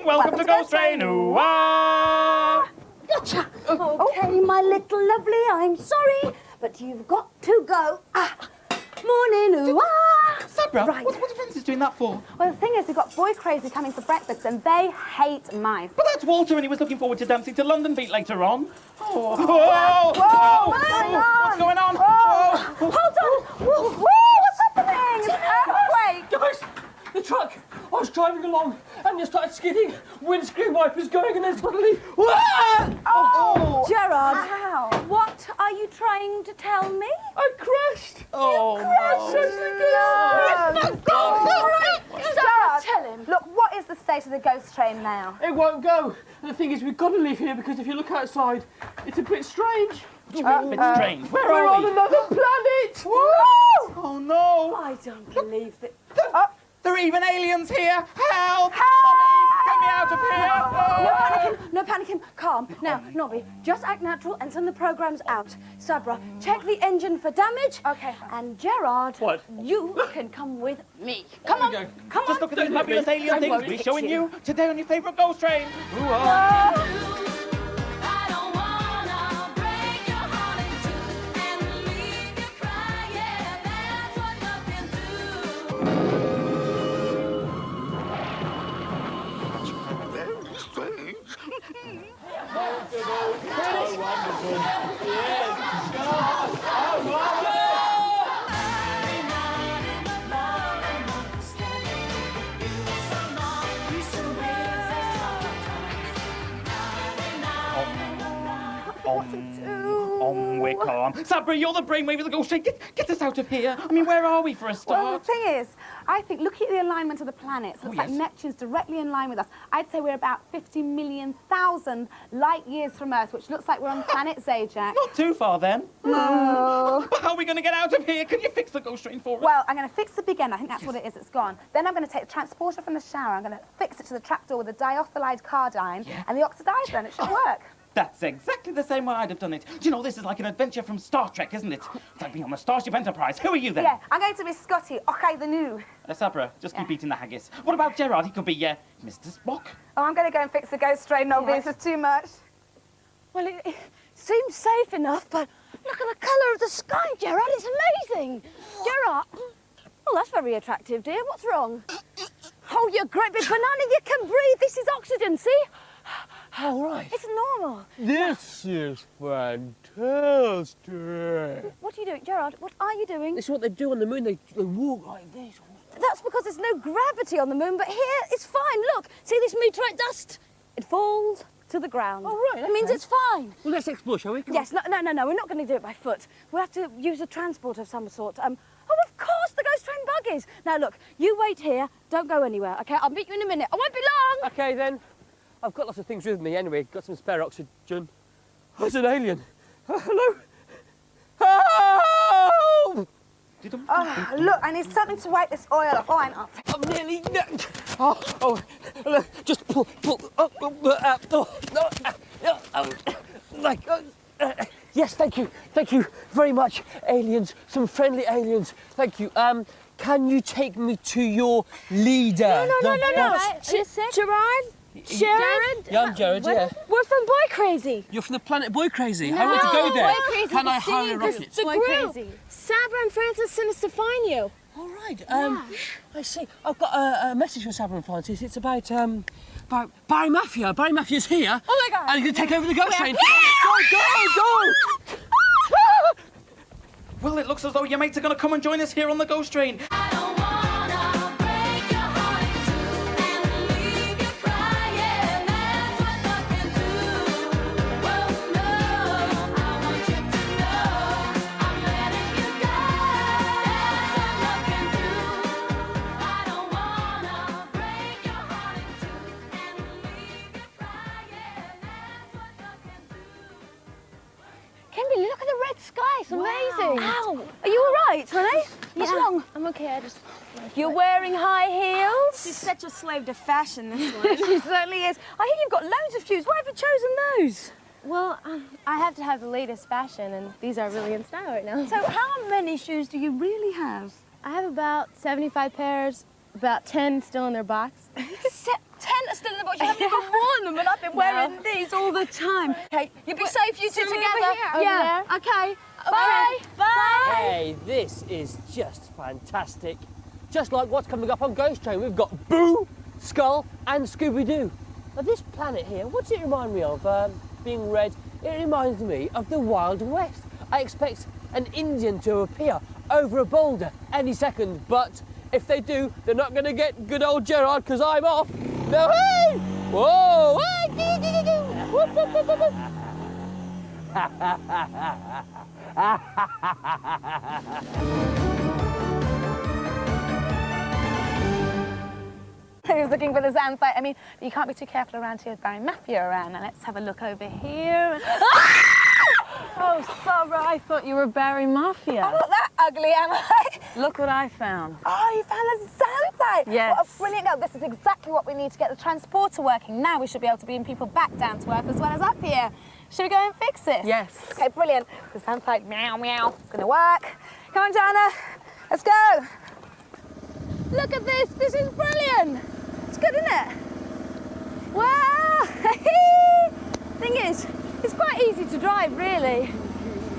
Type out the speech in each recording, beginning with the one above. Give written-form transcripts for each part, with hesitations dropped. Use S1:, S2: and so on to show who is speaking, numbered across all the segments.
S1: Welcome to Ghost Train. Ooh-ah!
S2: Gotcha. Okay, my little lovely, I'm sorry, but you've got to go. Morning, ooh-ah!
S1: Sabra,
S2: Right.
S1: what are Francis doing that for?
S2: Well, the thing is, we've got boy crazy coming for breakfast, and they hate mice.
S1: But that's Walter, and he was looking forward to dancing to London Beat later on. Oh.
S2: Whoa!
S1: What's going on?
S2: Whoa! Hold on! Whoa! What's happening? It's an earthquake!
S3: Guys, the truck! I was driving along and you started skidding. Windscreen wipers going and then suddenly...
S2: Oh! Gerard, what are you trying to tell me?
S3: I crashed!
S1: Oh,
S2: Gerard, tell him. Look, what is the state of the ghost train now?
S3: It won't go. And the thing is, we've got to leave here because if you look outside, it's a bit strange.
S1: a bit strange. Where
S3: We're
S1: are
S3: on
S1: we?
S3: another planet!
S1: Oh, no.
S2: I don't believe that.
S1: There are even aliens here. Help! Mommy, get me out of here.
S2: No panicking. Calm. Now, Nobby, just act natural and send the programs out. Sabra, check the engine for damage. Okay. And Gerard,
S3: What?
S2: you can come with me. Come on.
S3: go.
S2: Come on.
S1: Just look at these fabulous alien
S2: I
S1: things
S2: won't
S1: we're
S2: hit
S1: showing
S2: you.
S1: you today on your favourite ghost train. We're calm. Sabra, you're the brainwave of the ghost train. Get us out of here. I mean, where are we for a start?
S2: Well, the thing is, I think, look at the alignment of the planets. Looks like Neptune's directly in line with us. I'd say we're about 50 million thousand light years from Earth, which looks like we're on planet Zajac.
S1: Not too far, then.
S2: No.
S1: But how are we going to get out of here? Can you fix the ghost train for us?
S2: Well, I'm going to fix the big end. I think that's what it is. It's gone. Then I'm going to take the transporter from the shower. I'm going to fix it to the trapdoor with a diethylide cardine and the oxidizer, and it should work.
S1: That's exactly the same way I'd have done it. Do you know, this is like an adventure from Star Trek, isn't it? It's like being on the Starship Enterprise. Who are you, then?
S2: Yeah, I'm going to be Scotty, okay, the new.
S1: Sabra, just keep eating the haggis. What about Gerard? He could be, Mr. Spock.
S2: Oh, I'm going to go and fix the ghost train, Nobby. This is too much.
S4: Well, it seems safe enough, but look at the colour of the sky, Gerard. It's amazing. Gerard. Oh, that's very attractive, dear. What's wrong? Oh, you great big banana. You can breathe. This is oxygen, see?
S3: All right.
S4: It's normal.
S3: This is fantastic.
S4: What are you doing, Gerard? What are you doing?
S3: This is what they do on the moon. They walk like this.
S4: That's because there's no gravity on the moon, but here it's fine. Look, see this meteorite dust? It falls to the ground.
S3: Oh, right,
S4: It means
S3: okay.
S4: it's fine.
S3: Well, let's explore, shall we? Come
S4: Yes, no, we're not going to do it by foot. We'll have to use a transport of some sort. Oh, of course, the ghost train buggies. Now, look, you wait here. Don't go anywhere, OK? I'll meet you in a minute. I won't be long.
S3: OK, then. I've got lots of things with me anyway. Got some spare oxygen. There's an alien. Hello? Help!
S2: Look, I need something to wipe this oil off. Oh,
S3: I'm nearly... just pull. Yes, thank you. Thank you very much, aliens. Some friendly aliens. Thank you. Can you take me to your leader?
S4: No. Gerard? Jared?
S3: Yeah, I'm Jared, yeah.
S4: We're from Boy Crazy.
S3: You're from the planet Boy Crazy. I want to go there.
S4: Boy Crazy.
S3: Can I hire a rocket?
S4: The group. Sabra and Francis sent us to find you.
S3: All right. I see. I've got a message from Sabra and Francis. It's about Barry Mafia. Barry Mafia's here.
S4: Oh, my God.
S3: And he's going to take over the ghost train. Go!
S1: Well, it looks as though your mates are going to come and join us here on the ghost train.
S4: Kimberly, look at the red sky. It's amazing. Ow. Are you all right, Renee? What's wrong?
S5: I'm okay,
S4: You're wearing high heels?
S5: She's such a slave to fashion, this one.
S4: She certainly is. I hear you've got loads of shoes. Why have you chosen those?
S5: Well, I have to have the latest fashion, and these are really in style right now.
S4: So how many shoes do you really have?
S5: I have about 75 pairs, about 10 still in their box.
S4: 10 tent are still in the box. You haven't even worn them, and I've been wearing these all the time. Okay, you'll be safe, you two together.
S5: Yeah.
S4: Okay. Bye. Bye.
S3: Hey, this is just fantastic. Just like what's coming up on Ghost Train. We've got Boo, Skull and Scooby-Doo. Now this planet here, what's it remind me of? Being red, it reminds me of the Wild West. I expect an Indian to appear over a boulder any second, but if they do, they're not going to get good old Gerard because I'm off. No, hey! Whoa! Whoop, whoop, whoop, whoop, whoop.
S2: Who's looking for the xanthite? I mean, you can't be too careful around here with Barry Mafia around. Now let's have a look over here.
S6: Oh, Sarah, I thought you were Barry Mafia.
S2: I'm not that ugly, am I?
S6: Look what I found.
S2: Oh, you found the xanthite?
S6: Yes.
S2: What a brilliant girl. This is exactly what we need to get the transporter working. Now we should be able to bring people back down to earth as well as up here. Should we go and fix this?
S6: Yes.
S2: Okay, brilliant. The xanthite, meow, meow. It's going to work. Come on, Jana. Let's go. Look at this. This is brilliant. It's good, isn't it? Wow.
S4: Thing is, it's quite easy to drive, really.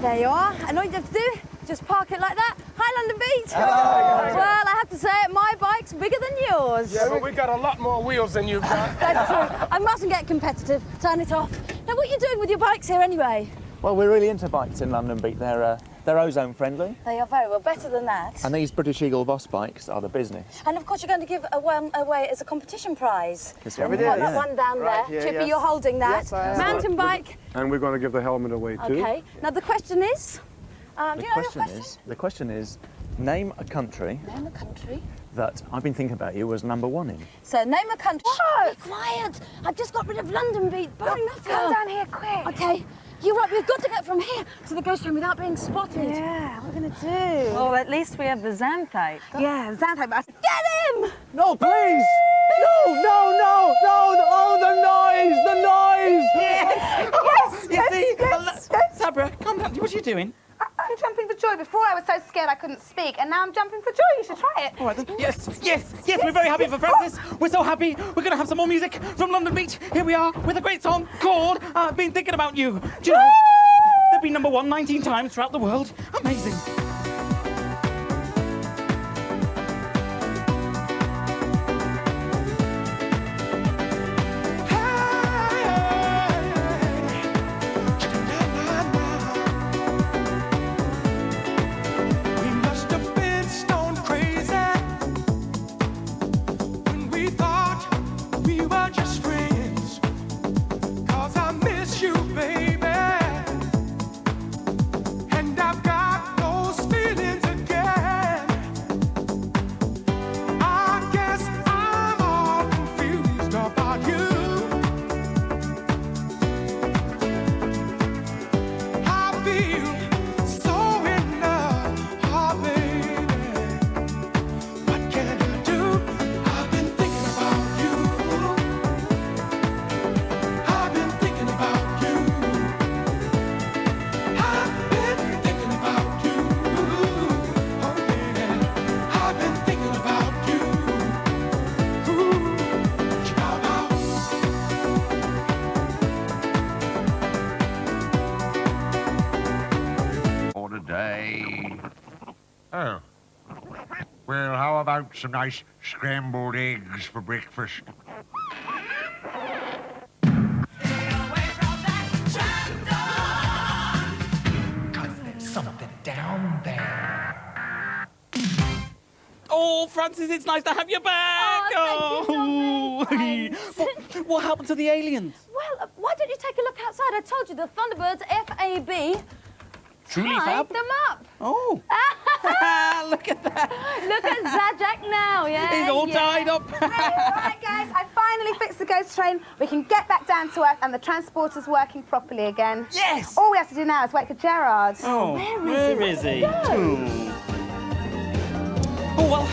S4: There you are. And all you have to do, just park it like that. Hi, London Beat. Well, I have to say, my bike's bigger than yours.
S7: Yeah, but we got a lot more wheels than you've got.
S4: That's true. I mustn't get competitive. Turn it off. Now, what are you doing with your bikes here, anyway?
S8: Well, we're really into bikes in London Beat. They're ozone friendly.
S4: They are very well, better than that.
S8: And these British Eagle Boss bikes are the business.
S4: And of course, you're going to give away as a competition prize.
S8: That's
S7: Yeah,
S8: what
S7: we
S8: we
S7: did,
S8: do,
S4: That
S8: yeah.
S4: one down
S7: Right,
S4: there.
S7: yeah,
S4: Chippy,
S7: yes.
S4: you're holding that.
S7: Yes, I am.
S4: Mountain bike.
S7: And we're going to give the helmet away too.
S4: Okay. Now the question is, do
S8: The
S4: you know your
S8: question is, name a country
S4: Name a country.
S8: that I've been thinking about you was #1 in.
S4: So name a country. Shh, be quiet. I've just got rid of London Beat. Barry Mafia.
S2: Come down here, quick.
S4: Okay. You're right. We've got to get from here to the ghost room without being spotted.
S2: Yeah, what are we going to do?
S6: Well, at least we have the xanthite.
S2: Yeah, xanthite. But
S4: Get him!
S3: No, please! No! Oh, the noise!
S1: You see? Sabra, calm down. What are you doing?
S2: I'm jumping for joy. Before I was so scared I couldn't speak, and now I'm jumping for joy. You should try it.
S1: All right, then. Yes, we're very happy for Francis. We're so happy. We're going to have some more music from London Beach. Here we are with a great song called I've Been Thinking About You. Do you know, they've been #1 19 times throughout the world. Amazing.
S9: We must have been stone crazy when we thought we were just friends. 'Cause I miss you, baby, and I've got those feelings again. I guess I'm all confused about you. I feel so in love, oh baby. What can I do? I've been thinking about you. I've been thinking about you. I've been thinking about you. Oh baby, I've been thinking about you. Ooh, child.
S10: For today. Oh. Well, how about some nice scrambled eggs for breakfast?
S9: Something down there.
S1: Oh, Francis, it's nice to have you back.
S4: Oh, thank you, darling.
S1: What happened to the aliens?
S4: Well, why don't you take a look outside? I told you the Thunderbirds, F-A-B,
S1: Truly
S4: tied
S1: fab.
S4: them up.
S1: Oh. Look at that.
S4: Look at Zajac now, yeah?
S1: He's all tied up.
S2: Right, guys, I finally fixed the ghost train. We can get back down to earth, and the transporter's working properly again.
S1: Yes.
S2: All we have to do now is wait for Gerard.
S1: Oh, where is he? Oh, well,